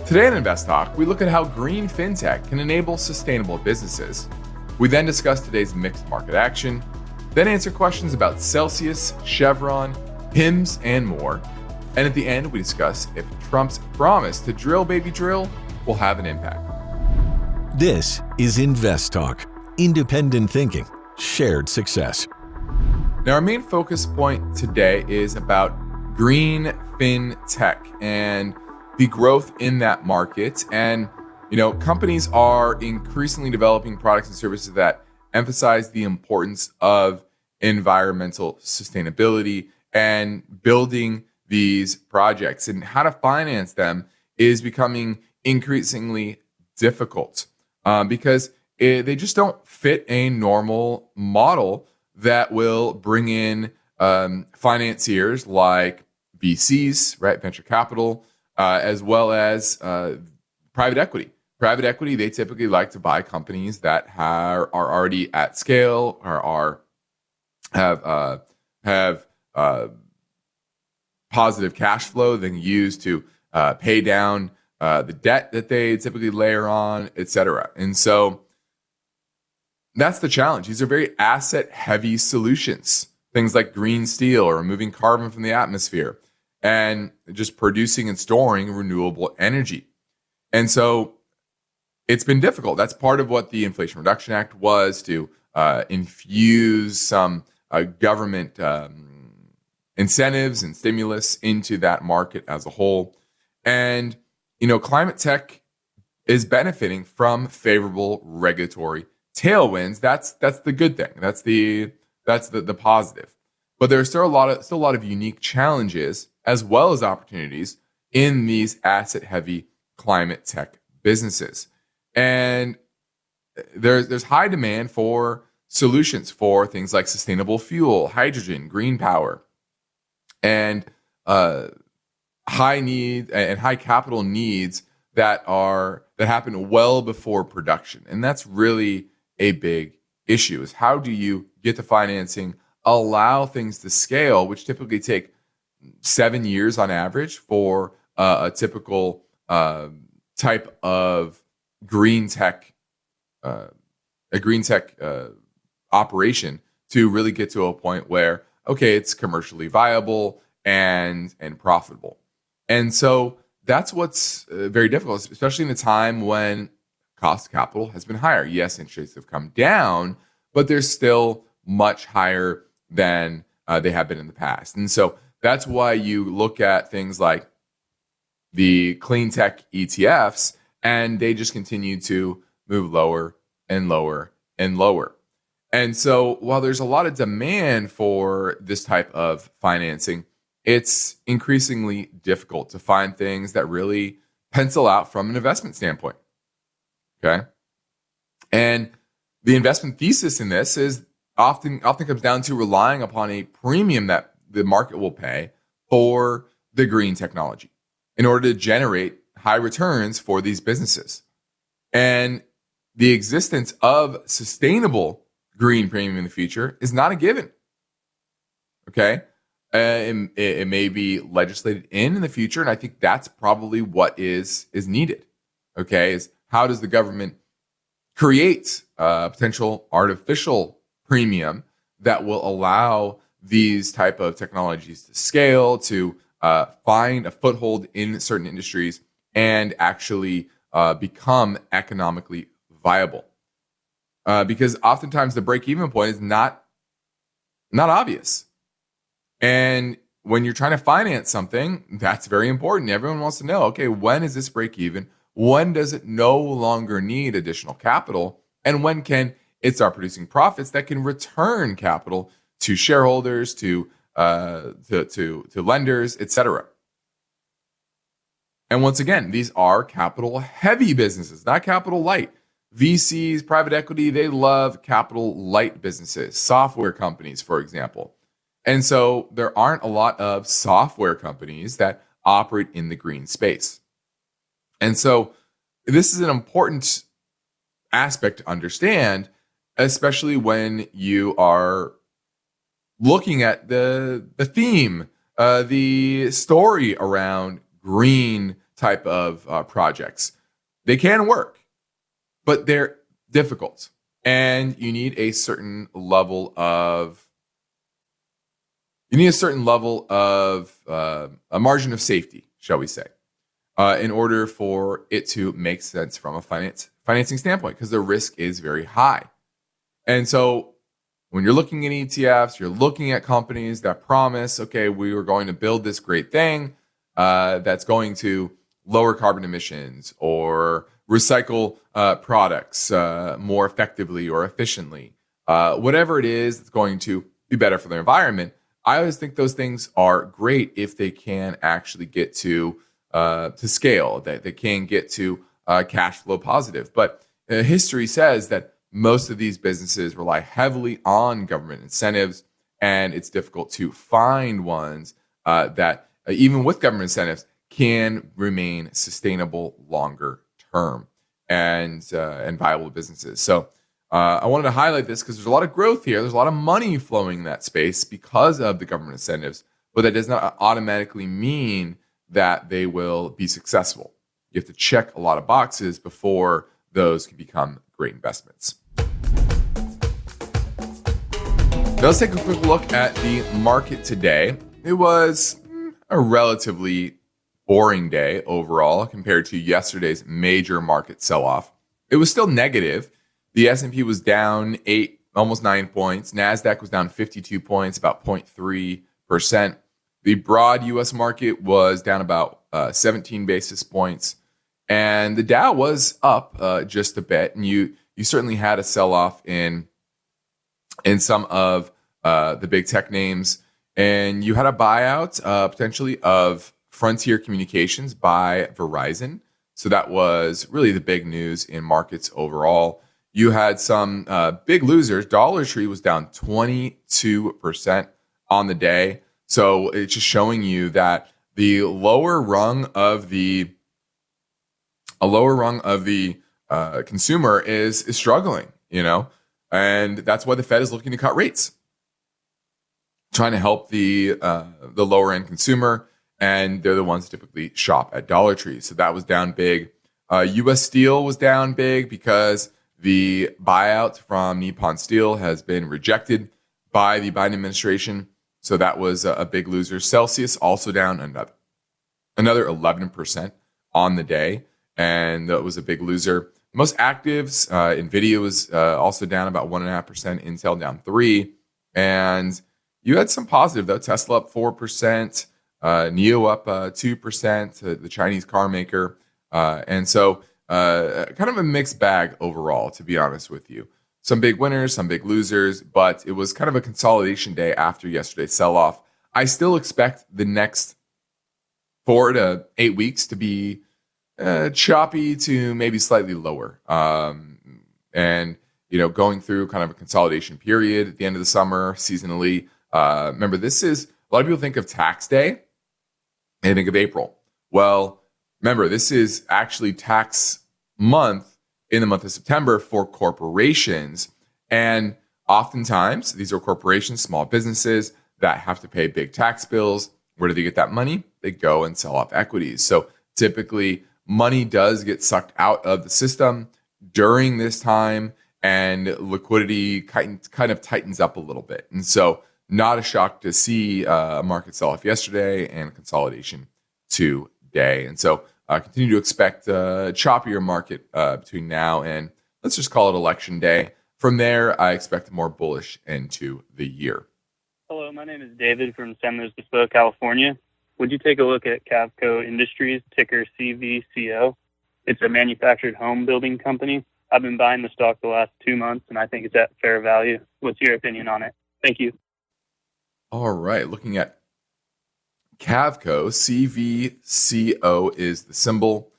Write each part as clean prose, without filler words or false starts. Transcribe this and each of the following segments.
Today on InvestTalk, we look at how green fintech can enable sustainable businesses. We then discuss today's mixed market action, then answer questions about Celsius, Chevron, HIMS, and more. And at the end, we discuss if Trump's promise to drill, baby, drill will have an impact. This is InvestTalk, independent thinking, shared success. Now, our main focus point today is about green fintech and the growth in that market. And, companies are increasingly developing products and services that emphasize the importance of environmental sustainability and building these projects. And how to finance them is becoming increasingly difficult because they just don't fit a normal model that will bring in financiers like VCs, right, venture capital, as well as private equity. Private equity, they typically like to buy companies that are already at scale or have positive cash flow they can use to pay down the debt that they typically layer on, et cetera. And so that's the challenge. These are very asset-heavy solutions. Things like green steel or removing carbon from the atmosphere and just producing and storing renewable energy. And so it's been difficult. That's part of what the Inflation Reduction Act was, to infuse some government incentives and stimulus into that market as a whole. And, climate tech is benefiting from favorable regulatory tailwinds. That's the good thing. That's the positive. But there's still a lot of unique challenges as well as opportunities in these asset-heavy climate tech businesses. And there's high demand for solutions for things like sustainable fuel, hydrogen, green power, and high need and high capital needs that happen well before production. And that's really a big issue, is how do you get the financing, allow things to scale, which typically take 7 years on average for a typical type of green tech operation to really get to a point where, okay, it's commercially viable and profitable. And so that's what's very difficult, especially in a time when cost of capital has been higher. Yes, interest rates have come down, but they're still much higher than they have been in the past. And so that's why you look at things like the clean tech ETFs, and they just continue to move lower and lower and lower. And so while there's a lot of demand for this type of financing, it's increasingly difficult to find things that really pencil out from an investment standpoint. Okay. And the investment thesis in this is often comes down to relying upon a premium that the market will pay for the green technology in order to generate high returns for these businesses. And the existence of sustainable green premium in the future is not a given. Okay. It may be legislated in the future, and I think that's probably what is needed. Okay, is how does the government create a potential artificial premium that will allow these type of technologies to scale, to find a foothold in certain industries, and actually become economically viable? Because oftentimes the break-even point is not obvious. And when you're trying to finance something, that's very important. Everyone wants to know, okay, when is this break even? When does it no longer need additional capital? And when can it start producing profits that can return capital to shareholders, to lenders, etc.? And once again, these are capital heavy businesses, not capital light. VCs, private equity, they love capital light businesses, software companies, for example. And so there aren't a lot of software companies that operate in the green space. And so this is an important aspect to understand, especially when you are looking at the theme, the story around green type of projects. They can work, but they're difficult, and you need a certain level of a margin of safety, shall we say, in order for it to make sense from a financing standpoint, because the risk is very high. And so when you're looking at ETFs, you're looking at companies that promise, okay, we are going to build this great thing that's going to lower carbon emissions or recycle products more effectively or efficiently, whatever it is that's going to be better for the environment. I always think those things are great if they can actually get to scale, that they can get to cash flow positive. But history says that most of these businesses rely heavily on government incentives, and it's difficult to find ones that, even with government incentives, can remain sustainable longer term and viable businesses. So I wanted to highlight this because there's a lot of growth here. There's a lot of money flowing in that space because of the government incentives, but that does not automatically mean that they will be successful. You have to check a lot of boxes before those can become great investments. Now let's take a quick look at the market today. It was a relatively boring day overall compared to yesterday's major market sell-off. It was still negative. The S&P was down 8, almost 9 points. NASDAQ was down 52 points, about 0.3%. The broad U.S. market was down about 17 basis points. And the Dow was up just a bit. And you certainly had a sell-off in some of the big tech names. And you had a buyout potentially of Frontier Communications by Verizon. So that was really the big news in markets overall. You had some big losers. Dollar Tree was down 22% on the day. So it's just showing you that the lower rung of the consumer is struggling, and that's why the Fed is looking to cut rates, trying to help the lower end consumer, and they're the ones who typically shop at Dollar Tree. So that was down big. U.S. Steel was down big because the buyout from Nippon Steel has been rejected by the Biden administration. So that was a big loser. Celsius also down another 11% on the day, and that was a big loser. Most actives, NVIDIA was also down about 1.5%, Intel down 3%, and you had some positive though. Tesla up 4%, NIO up 2%, the Chinese car maker, and so kind of a mixed bag overall, to be honest with you. Some big winners, some big losers, but it was kind of a consolidation day after yesterday's sell-off. I still expect the next 4 to 8 weeks to be choppy to maybe slightly lower. And, going through kind of a consolidation period at the end of the summer, seasonally. Remember, a lot of people think of tax day and they think of April. Well, remember, this is actually tax month in the month of September for corporations. And oftentimes, these are corporations, small businesses that have to pay big tax bills. Where do they get that money? They go and sell off equities. So typically, money does get sucked out of the system during this time, and liquidity kind of tightens up a little bit. And so not a shock to see a market sell-off yesterday and consolidation today. And so continue to expect a choppier market between now and, let's just call it election day. From there, I expect a more bullish end to the year. Hello, my name is David from San Luis Obispo, California. Would you take a look at Cavco Industries, ticker CVCO? It's a manufactured home building company. I've been buying the stock the last 2 months, and I think it's at fair value. What's your opinion on it? Thank you. All right, looking at Cavco, CVCO is the symbol.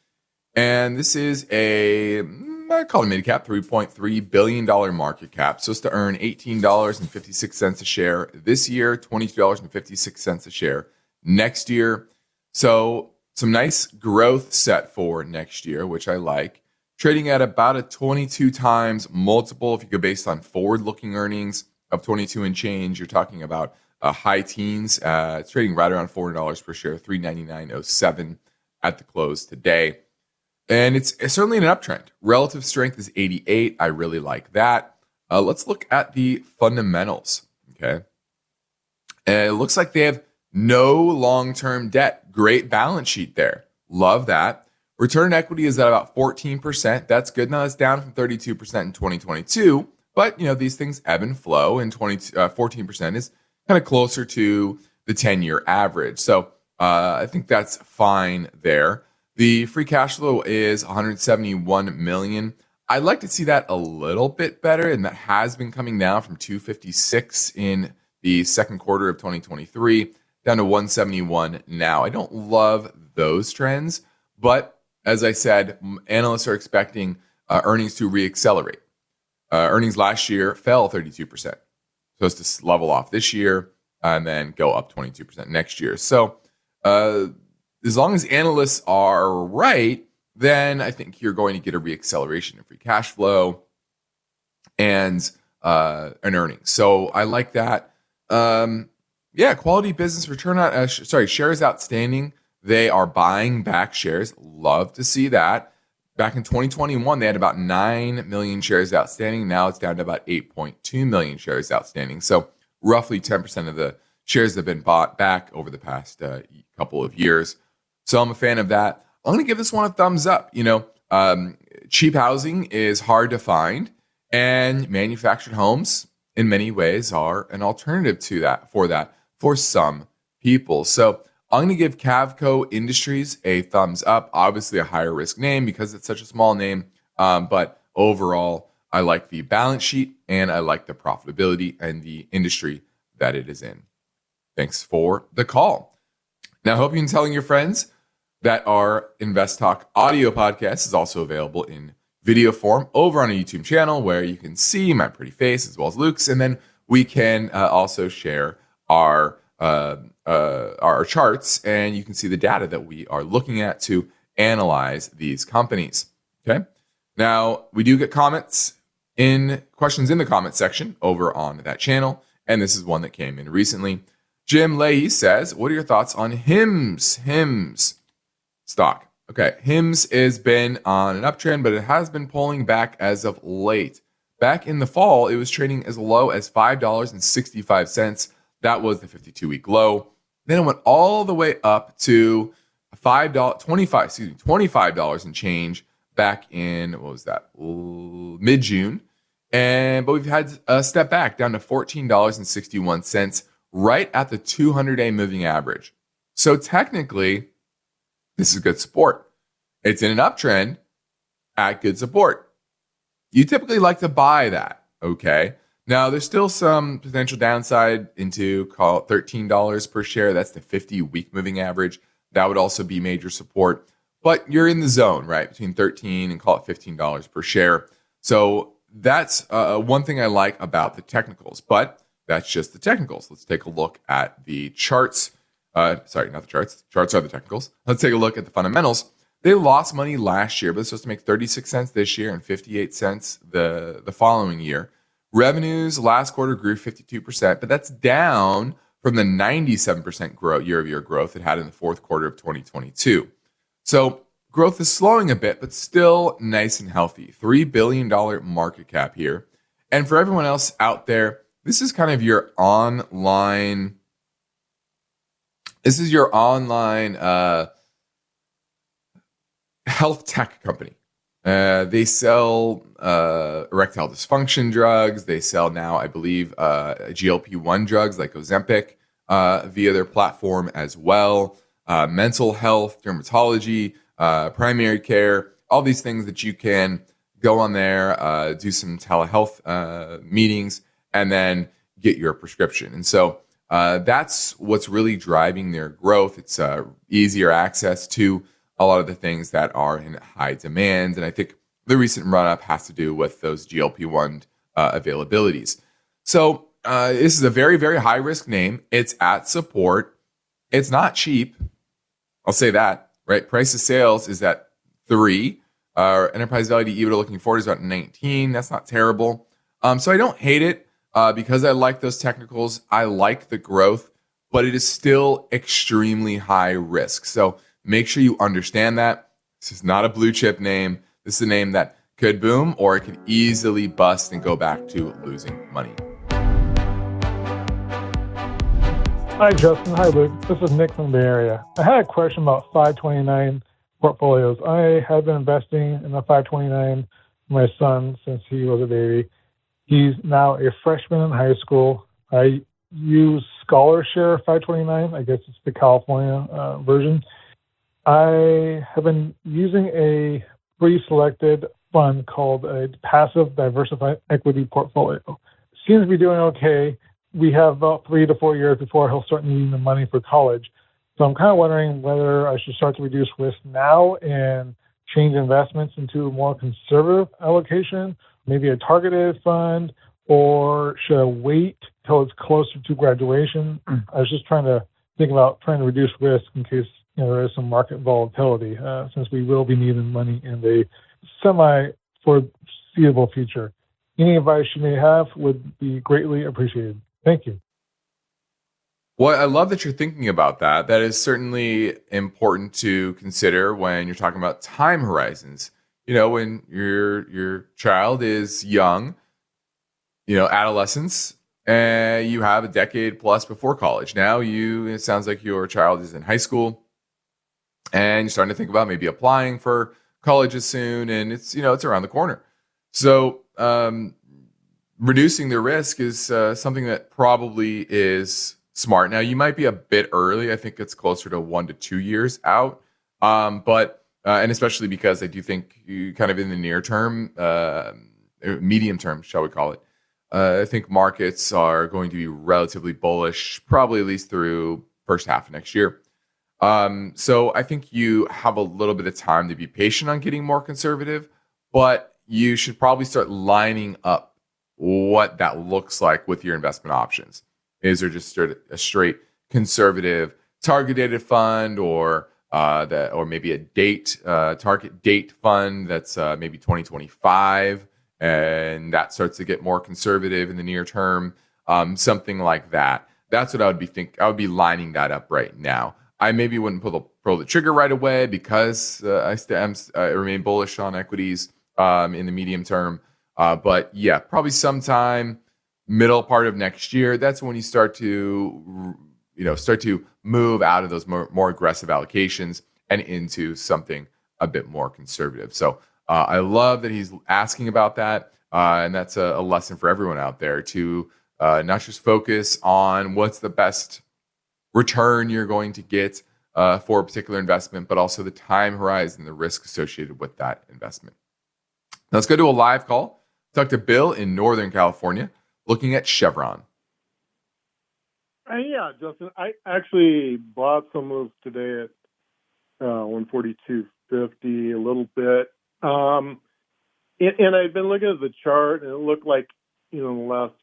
And this is I call it mid cap, $3.3 billion market cap. So it's to earn $18.56 a share this year, $22.56 a share next year. So some nice growth set for next year, which I like. Trading at about a 22 times multiple. If you go based on forward-looking earnings of 22 and change, you're talking about high teens. It's trading right around $400 per share, $399.07 at the close today. And it's certainly an uptrend. Relative strength is 88. I really like that. Let's look at the fundamentals. Okay. And it looks like they have no long-term debt. Great balance sheet there. Love that. Return on equity is at about 14%. That's good. Now that's down from 32% in 2022. But, these things ebb and flow, and 14% is kind of closer to the 10-year average. So I think that's fine there. The free cash flow is $171 million. I'd like to see that a little bit better, and that has been coming down from 256 in the second quarter of 2023 down to 171 now. I don't love those trends, but as I said, analysts are expecting earnings to reaccelerate. Earnings last year fell 32%. Supposed to level off this year and then go up 22% next year. So as long as analysts are right, then I think you're going to get a reacceleration in free cash flow and earnings. So I like that. Quality business return on shares outstanding. They are buying back shares. Love to see that. Back in 2021, they had about 9 million shares outstanding. Now it's down to about 8.2 million shares outstanding. So roughly 10% of the shares have been bought back over the past couple of years. So I'm a fan of that. I'm going to give this one a thumbs up. Cheap housing is hard to find, and manufactured homes in many ways are an alternative to that for some people. So I'm going to give Cavco Industries a thumbs up. Obviously a higher risk name because it's such a small name. But overall, I like the balance sheet and I like the profitability and the industry that it is in. Thanks for the call. Now, I hope you've been telling your friends that our InvestTalk audio podcast is also available in video form over on a YouTube channel where you can see my pretty face as well as Luke's. And then we can also share our charts, and you can see the data that we are looking at to analyze these companies. Okay. Now we do get questions in the comment section over on that channel. And this is one that came in recently. Jim Leahy says, what are your thoughts on HIMS stock? Okay. HIMS has been on an uptrend, but it has been pulling back as of late. Back in the fall, it was trading as low as $5.65. That was the 52-week low. Then it went all the way up to $25 and change back in, mid-June. But we've had a step back down to $14.61 right at the 200-day moving average. So technically, this is good support. It's in an uptrend at good support. You typically like to buy that, okay? Now, there's still some potential downside into, call it $13 per share. That's the 50-week moving average. That would also be major support. But you're in the zone, right, between $13 and call it $15 per share. So that's one thing I like about the technicals. But that's just the technicals. Let's take a look at the charts. Sorry, not the charts. Charts are the technicals. Let's take a look at the fundamentals. They lost money last year, but they're supposed to make 36 cents this year and 58 cents the following year. Revenues last quarter grew 52%, but that's down from the 97% growth, year-over-year growth it had in the fourth quarter of 2022. So growth is slowing a bit, but still nice and healthy. $3 billion market cap here. And for everyone else out there, this is kind of your online. This is your online health tech company. They sell erectile dysfunction drugs. They sell now, I believe, GLP-1 drugs like Ozempic via their platform as well. Mental health, dermatology, primary care, all these things that you can go on there, do some telehealth meetings, and then get your prescription. And so that's what's really driving their growth. It's easier access to a lot of the things that are in high demand. And I think the recent run-up has to do with those GLP-1 availabilities. So this is a very, very high-risk name. It's at support. It's not cheap. I'll say that, right? Price of sales is at 3. Our enterprise value to EBITDA looking forward is about 19. That's not terrible. So I don't hate it because I like those technicals. I like the growth, but it is still extremely high risk. So Make sure you understand that this is not a blue chip name. This is a name that could boom or it could easily bust and go back to losing money. Hi, Justin. Hi, Luke. This is Nick from the Bay Area. I had a question about 529 portfolios. I have been investing in the 529 for my son since he was a baby. He's now a freshman in high school. I use ScholarShare 529. I guess it's the California version. I have been using a pre-selected fund called a passive diversified equity portfolio. Seems to be doing okay. We have about 3 to 4 years before he'll start needing the money for college. So I'm kind of wondering whether I should start to reduce risk now and change investments into a more conservative allocation, maybe a targeted fund, or should I wait till it's closer to graduation? I was just trying to think about trying to reduce risk in case there is some market volatility, since we will be needing money in the semi-foreseeable future. Any advice you may have would be greatly appreciated. Thank you. Well, I love that you're thinking about that. That is certainly important to consider when you're talking about time horizons. When your child is young, adolescence, and you have a decade plus before college. Now it sounds like your child is in high school and you're starting to think about maybe applying for colleges soon, and it's around the corner. So, reducing the risk is something that probably is smart. Now, you might be a bit early. I think it's closer to 1 to 2 years out. But especially because I do think you kind of in the near term, medium term, shall we call it, I think markets are going to be relatively bullish, probably at least through first half of next year. So I think you have a little bit of time to be patient on getting more conservative, but you should probably start lining up what that looks like with your investment options. Is there just a straight conservative target dated fund, or maybe a target date fund that's maybe 2025, and that starts to get more conservative in the near term, something like that. That's what I would be lining that up right now. I maybe wouldn't pull the trigger right away because I remain bullish on equities in the medium term. But yeah, probably sometime middle part of next year, that's when you start to move out of those more aggressive allocations and into something a bit more conservative. So I love that he's asking about that. And that's a lesson for everyone out there to not just focus on what's the best return you're going to get for a particular investment, but also the time horizon, the risk associated with that investment. Now let's go to a live call. Talk to Bill in Northern California, looking at Chevron. Yeah, Justin, I actually bought some of those today at 142.50, a little bit. And I've been looking at the chart, and it looked like, in the last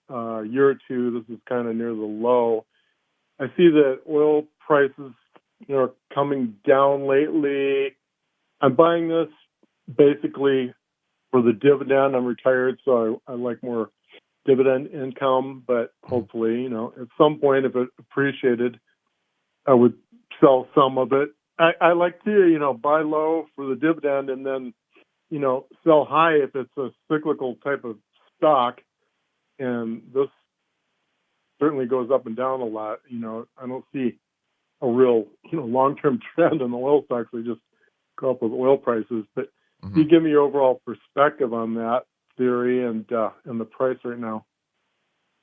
year or two, this is kind of near the low. I see that oil prices, are coming down lately. I'm buying this basically for the dividend. I'm retired, so I like more dividend income, but hopefully, at some point, if it appreciated, I would sell some of it. I like to, buy low for the dividend and then, sell high if it's a cyclical type of stock. And this certainly goes up and down a lot. I don't see a real, long-term trend in the oil stocks. They just go up with oil prices. But you give me your overall perspective on that theory and the price right now.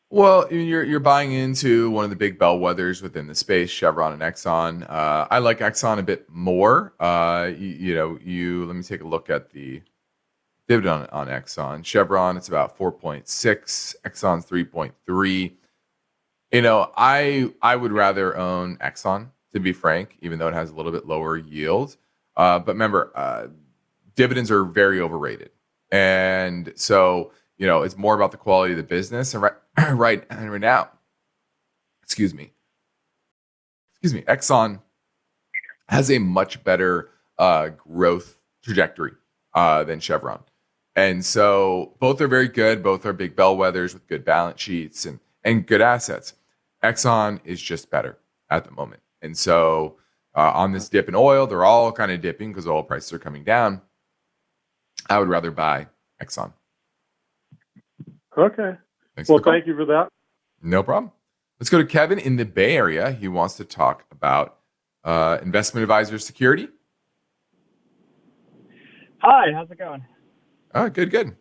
Well, you're buying into one of the big bellwethers within the space, Chevron and Exxon. I like Exxon a bit more. Let me take a look at the dividend on Exxon. Chevron, it's about 4.6. Exxon's 3.3. I would rather own Exxon, to be frank, even though it has a little bit lower yield. But remember, dividends are very overrated. And so, it's more about the quality of the business. And right now, Exxon has a much better growth trajectory than Chevron. And so both are very good. Both are big bellwethers with good balance sheets and good assets. Exxon is just better at the moment. And so on this dip in oil. They're all kind of dipping because oil prices are coming down. I would rather buy Exxon. Okay. Thanks Well, for the call. thank you for that. No problem. Let's go to Kevin in the Bay Area. He wants to talk about investment advisor security. Hi, how's it going? Oh, good.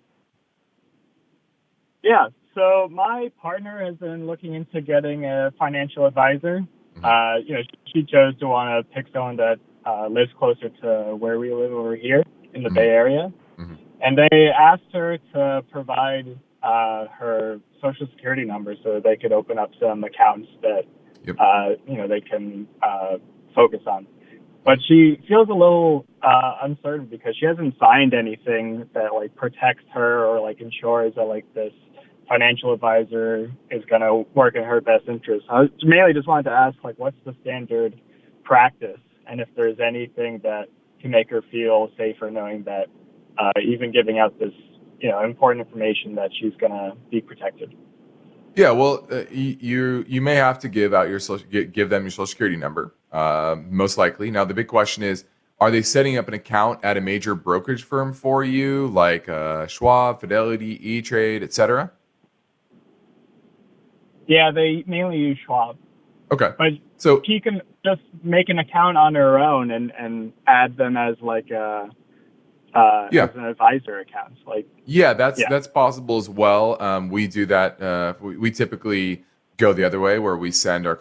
Yeah, so my partner has been looking into getting a financial advisor. She chose to want to pick someone that lives closer to where we live over here in the Bay Area. Mm-hmm. And they asked her to provide her social security number so that they could open up some accounts that, they can focus on. But she feels a little uncertain because she hasn't signed anything that protects her or ensures that this financial advisor is going to work in her best interest. I mainly just wanted to ask what's the standard practice, and if there's anything that can make her feel safer knowing that even giving out this important information that she's going to be protected. Yeah, well, you may have to give out give them your social security number, most likely. Now, the big question is, are they setting up an account at a major brokerage firm for you, like Schwab, Fidelity, E-Trade, etc.? Yeah, they mainly use Schwab. Okay, but so she can just make an account on her own and add them as as an advisor account. That's possible as well. We do that. We typically go the other way, where we send our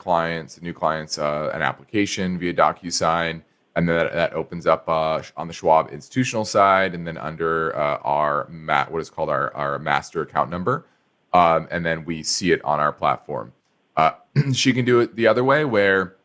new clients, an application via DocuSign, and then that opens up on the Schwab institutional side, and then under what is called our master account number, and then we see it on our platform. She can do it the other way, where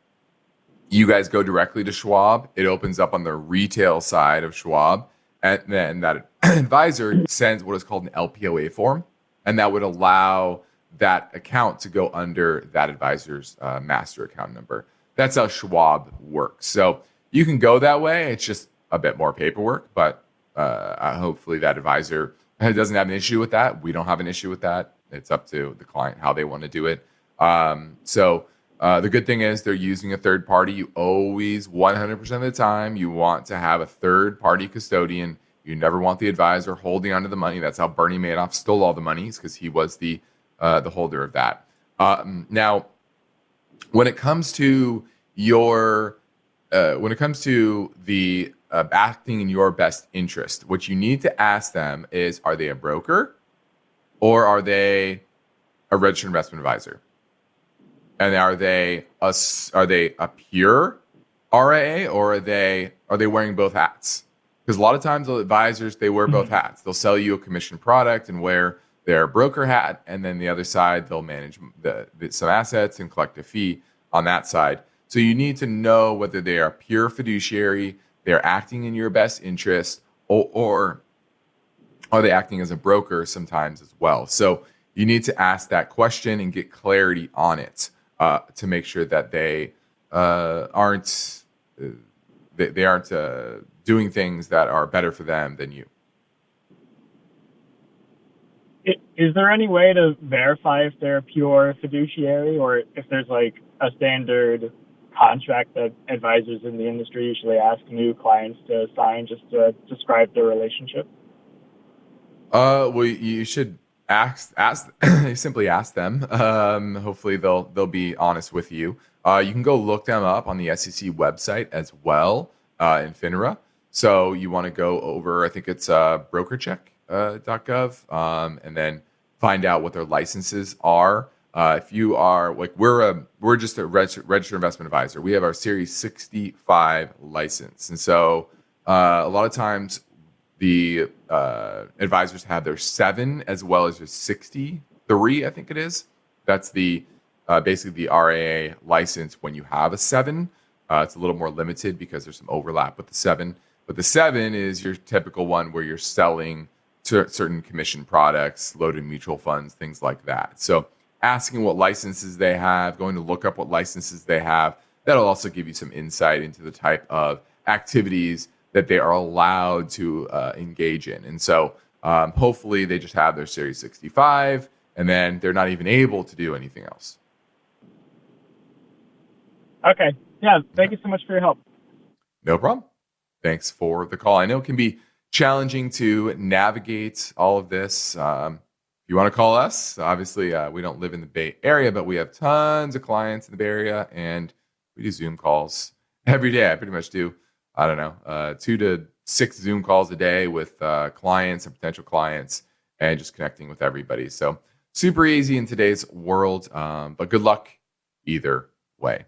you guys go directly to Schwab. It opens up on the retail side of Schwab. And then that advisor sends what is called an LPOA form, and that would allow that account to go under that advisor's master account number. That's how Schwab works. So you can go that way. It's just a bit more paperwork, but hopefully that advisor doesn't have an issue with that. We don't have an issue with that. It's up to the client how they want to do it. The good thing is they're using a third party. You always, 100% of the time, you want to have a third party custodian. You never want the advisor holding onto the money. That's how Bernie Madoff stole all the monies, because he was the holder of that. Now, when it comes to the acting in your best interest, what you need to ask them is, are they a broker or are they a registered investment advisor? And are they a pure RIA, or are they wearing both hats? Because a lot of times the advisors, they wear both hats. They'll sell you a commission product and wear their broker hat, and then the other side they'll manage some assets and collect a fee on that side. So you need to know whether they are pure fiduciary, they're acting in your best interest, or are they acting as a broker sometimes as well. So you need to ask that question and get clarity on it. To make sure that they aren't doing things that are better for them than you. Is there any way to verify if they're pure fiduciary, or if there's a standard contract that advisors in the industry usually ask new clients to sign just to describe their relationship? Well, you should simply ask them. Hopefully they'll be honest with you. You can go look them up on the SEC website as well, in FINRA. So you want to go over, I think it's brokercheck.gov, and then find out what their licenses are. If you are we're just a registered investment advisor. We have our Series 65 license, and so a lot of times the advisors have their 7 as well as their 63, I think it is. That's the basically the RIA license when you have a 7. It's a little more limited because there's some overlap with the 7. But the 7 is your typical one where you're selling certain commission products, loaded mutual funds, things like that. So asking what licenses they have, going to look up what licenses they have, that'll also give you some insight into the type of activities that they are allowed to engage in. And so hopefully they just have their Series 65, and then they're not even able to do anything else. Okay. Yeah, thank you so much for your help. No problem. Thanks for the call. I know it can be challenging to navigate all of this. If you want to call us, obviously we don't live in the Bay Area, but we have tons of clients in the Bay Area, and we do Zoom calls every day. I pretty much do, 2 to 6 Zoom calls a day with clients and potential clients, and just connecting with everybody. So super easy in today's world, but good luck either way.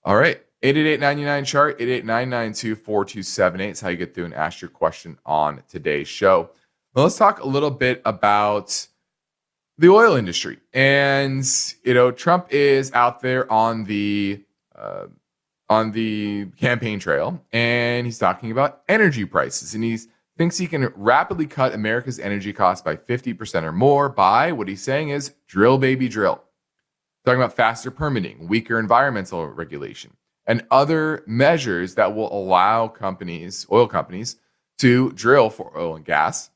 All right. 888-99-CHART, 888-992-4278 is how you get through and ask your question on today's show. Well, let's talk a little bit about the oil industry. And, Trump is out there on the campaign trail, and he's talking about energy prices. And he thinks he can rapidly cut America's energy costs by 50% or more by, what he's saying is, drill, baby, drill. Talking about faster permitting, weaker environmental regulation, and other measures that will allow oil companies, to drill for oil and gas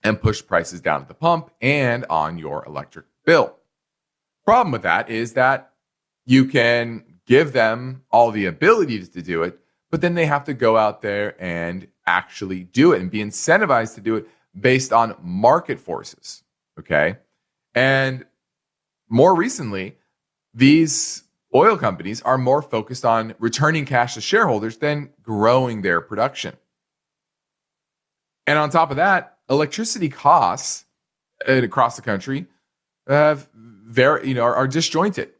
and push prices down at the pump and on your electric bill. Problem with that is that you can give them all the ability to do it, but then they have to go out there and actually do it and be incentivized to do it based on market forces. Okay. And more recently, these oil companies are more focused on returning cash to shareholders than growing their production. And on top of that, electricity costs across the country are disjointed.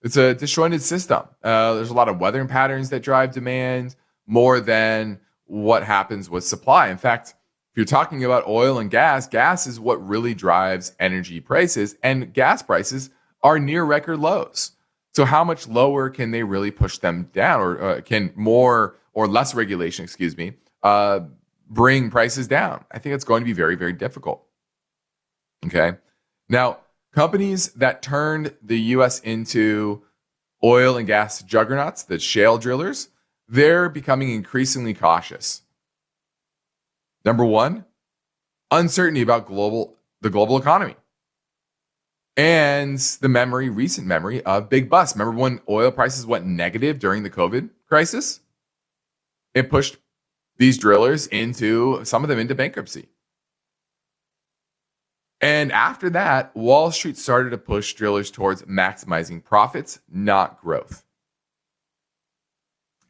It's a disjointed system. There's a lot of weather patterns that drive demand more than what happens with supply. In fact, if you're talking about oil and gas is what really drives energy prices, and gas prices are near record lows. So how much lower can they really push them down, or can more or less regulation, bring prices down? I think it's going to be very, very difficult. Okay. Now, companies that turned the U.S. into oil and gas juggernauts, the shale drillers, they're becoming increasingly cautious. Number one, uncertainty about the global economy. And the recent memory of big busts. Remember when oil prices went negative during the COVID crisis? It pushed these drillers some of them into bankruptcy. And after that, Wall Street started to push drillers towards maximizing profits, not growth.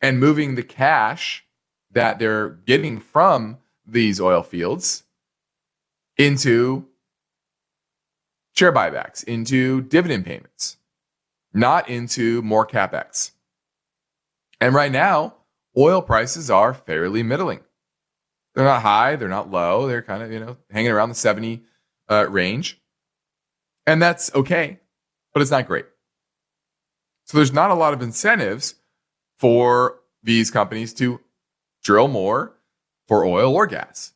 And moving the cash that they're getting from these oil fields into share buybacks, into dividend payments, not into more CapEx. And right now, oil prices are fairly middling. They're not high, they're not low. They're kind of, hanging around the 70 range. And that's okay, but it's not great. So there's not a lot of incentives for these companies to drill more for oil or gas.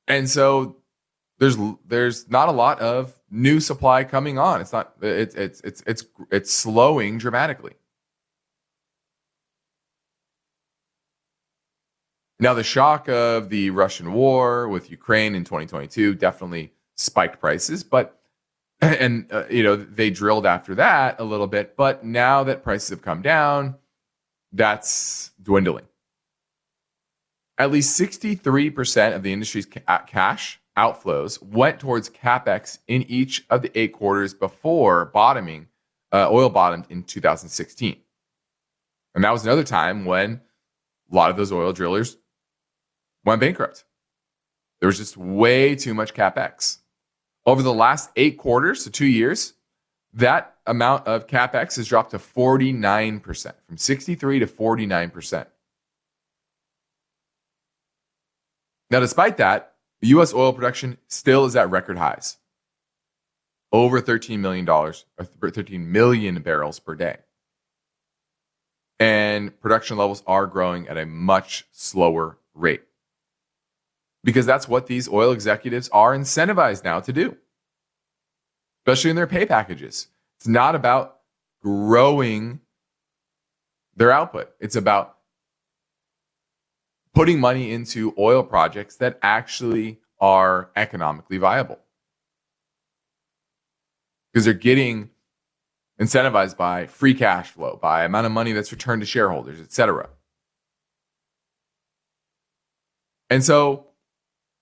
And so there's not a lot of new supply coming on. It's slowing dramatically. Now, the shock of the Russian war with Ukraine in 2022 definitely spiked prices, they drilled after that a little bit, but now that prices have come down, that's dwindling. At least 63% of the industry's cash outflows went towards CapEx in each of the 8 quarters before oil bottomed in 2016. And that was another time when a lot of those oil drillers went bankrupt. There was just way too much CapEx. Over the last 8 quarters, so 2 years, that amount of CapEx has dropped to 49%, from 63 to 49%. Now, despite that, the U.S. oil production still is at record highs, over $13 million barrels per day. And production levels are growing at a much slower rate, because that's what these oil executives are incentivized now to do, especially in their pay packages. It's not about growing their output. It's about putting money into oil projects that actually are economically viable, because they're getting incentivized by free cash flow, by amount of money that's returned to shareholders, etc. And so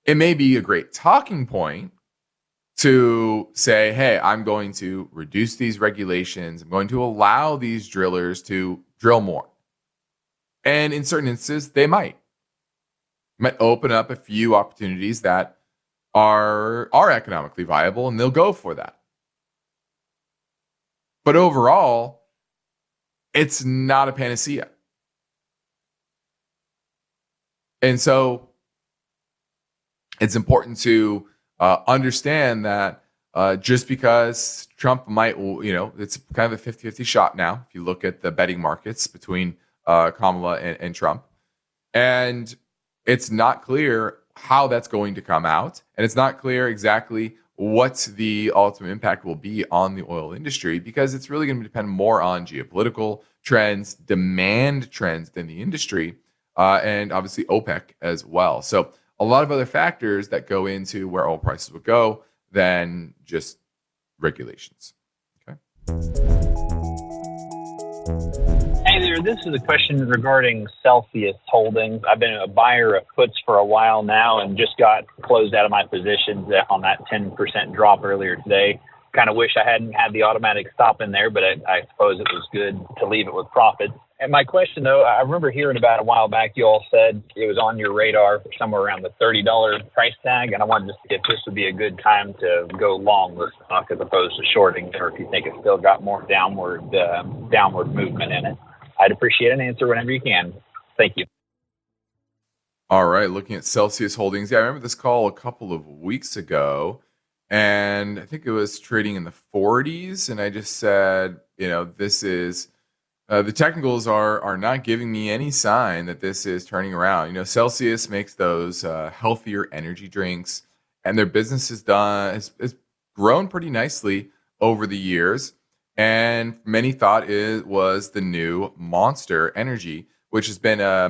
it may be a great talking point to say, hey, I'm going to reduce these regulations. I'm going to allow these drillers to drill more. And in certain instances, they might open up a few opportunities that are economically viable, and they'll go for that. But overall, it's not a panacea. And so it's important to understand that just because Trump might, it's kind of a 50-50 shot now, if you look at the betting markets between Kamala and Trump. And it's not clear how that's going to come out. And it's not clear exactly what the ultimate impact will be on the oil industry, because it's really going to depend more on geopolitical trends, demand trends than the industry, and obviously OPEC as well. So a lot of other factors that go into where oil prices would go than just regulations. Okay. Hey there, this is a question regarding Celsius Holdings. I've been a buyer of puts for a while now and just got closed out of my positions on that 10% drop earlier today. Kind of wish I hadn't had the automatic stop in there, but I suppose it was good to leave it with profit. And my question, though, I remember hearing about a while back, you all said it was on your radar for somewhere around the $30 price tag, and I wanted to see if this would be a good time to go long this stock as opposed to shorting, or if you think it's still got more downward movement in it. I'd appreciate an answer whenever you can. Thank you. All right, looking at Celsius Holdings. Yeah, I remember this call a couple of weeks ago, and I think it was trading in the 40s, and I just said, this is... the technicals are not giving me any sign that this is turning around. Celsius makes those healthier energy drinks, and their business has grown pretty nicely over the years. And many thought it was the new Monster Energy, which has been a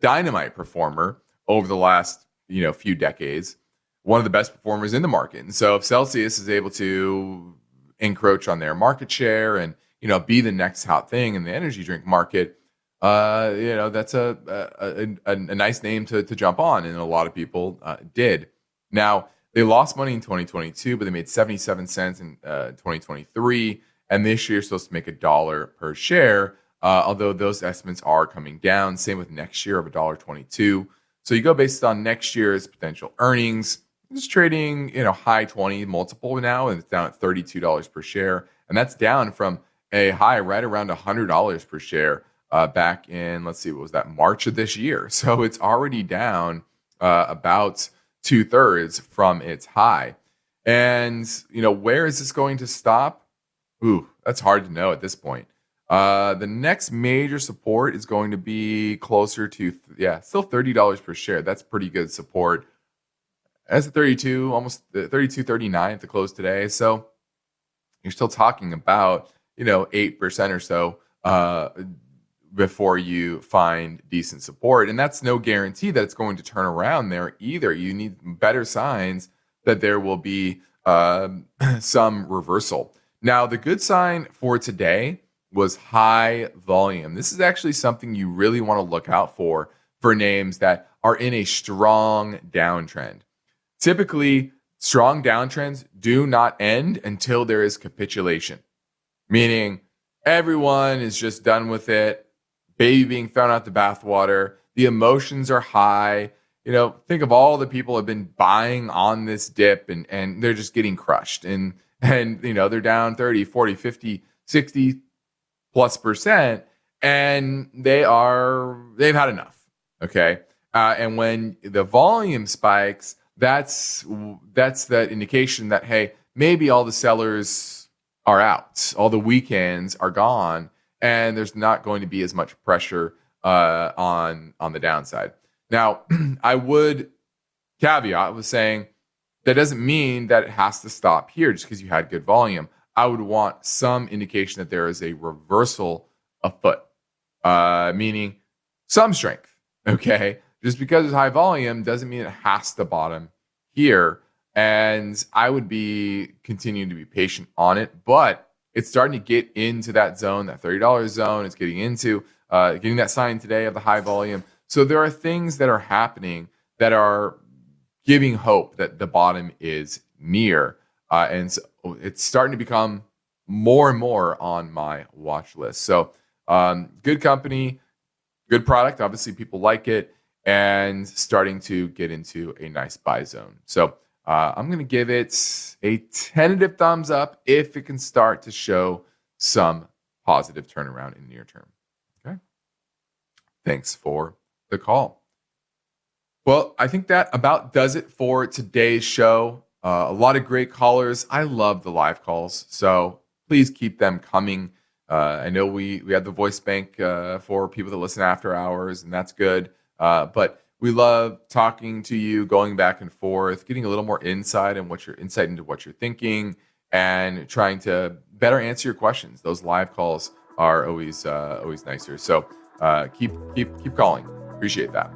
dynamite performer over the last few decades, one of the best performers in the market. And so if Celsius is able to encroach on their market share and be the next hot thing in the energy drink market, that's a nice name to jump on, and a lot of people did. Now, they lost money in 2022, but they made 77 cents in 2023, and this year supposed to make $1 per share, although those estimates are coming down. Same with next year of $1.22. So you go based on next year's potential earnings. It's trading, high 20 multiple now, and it's down at $32 per share, and that's down from a high right around $100 per share back in, March of this year. So it's already down about 2/3 from its high. And, where is this going to stop? Ooh, that's hard to know at this point. The next major support is going to be closer to, still $30 per share. That's pretty good support. That's at 32, almost 32.39 at the close today. So you're still talking about 8% or so before you find decent support. And that's no guarantee that it's going to turn around there either. You need better signs that there will be some reversal. Now, the good sign for today was high volume. This is actually something you really want to look out for names that are in a strong downtrend. Typically, strong downtrends do not end until there is capitulation. Meaning everyone is just done with it, baby being thrown out the bathwater, the emotions are high. Think of all the people who have been buying on this dip and they're just getting crushed. And they're down 30, 40, 50, 60 plus percent, and they've had enough. Okay. And when the volume spikes, that's the indication that, hey, maybe all the sellers are out, all the weekends are gone, and there's not going to be as much pressure on the downside. Now, I would caveat with saying that doesn't mean that it has to stop here just because you had good volume. I would want some indication that there is a reversal afoot, meaning some strength. Okay, just because it's high volume doesn't mean it has to bottom here. And I would be continuing to be patient on it, but it's starting to get into that zone, that $30 zone. It's getting into getting that sign today of the high volume. So there are things that are happening that are giving hope that the bottom is near. And so it's starting to become more and more on my watch list. So good company, good product. Obviously, people like it, and starting to get into a nice buy zone. So I'm going to give it a tentative thumbs up if it can start to show some positive turnaround in the near term. Okay. Thanks for the call. Well, I think that about does it for today's show. A lot of great callers. I love the live calls, so please keep them coming. I know we have the voice bank for people that listen after hours, and that's good. But we love talking to you, going back and forth, getting a little more insight into what you're thinking, and trying to better answer your questions. Those live calls are always nicer. So keep calling. Appreciate that.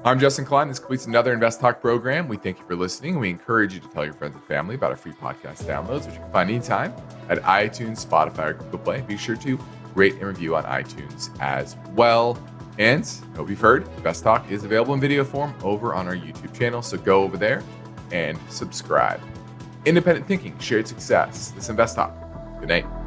I'm Justin Klein. This completes another InvestTalk program. We thank you for listening. We encourage you to tell your friends and family about our free podcast downloads, which you can find anytime at iTunes, Spotify, or Google Play. Be sure to rate and review on iTunes as well. And I hope you've heard, InvestTalk is available in video form over on our YouTube channel. So go over there and subscribe. Independent thinking, shared success. This is InvestTalk. Good night.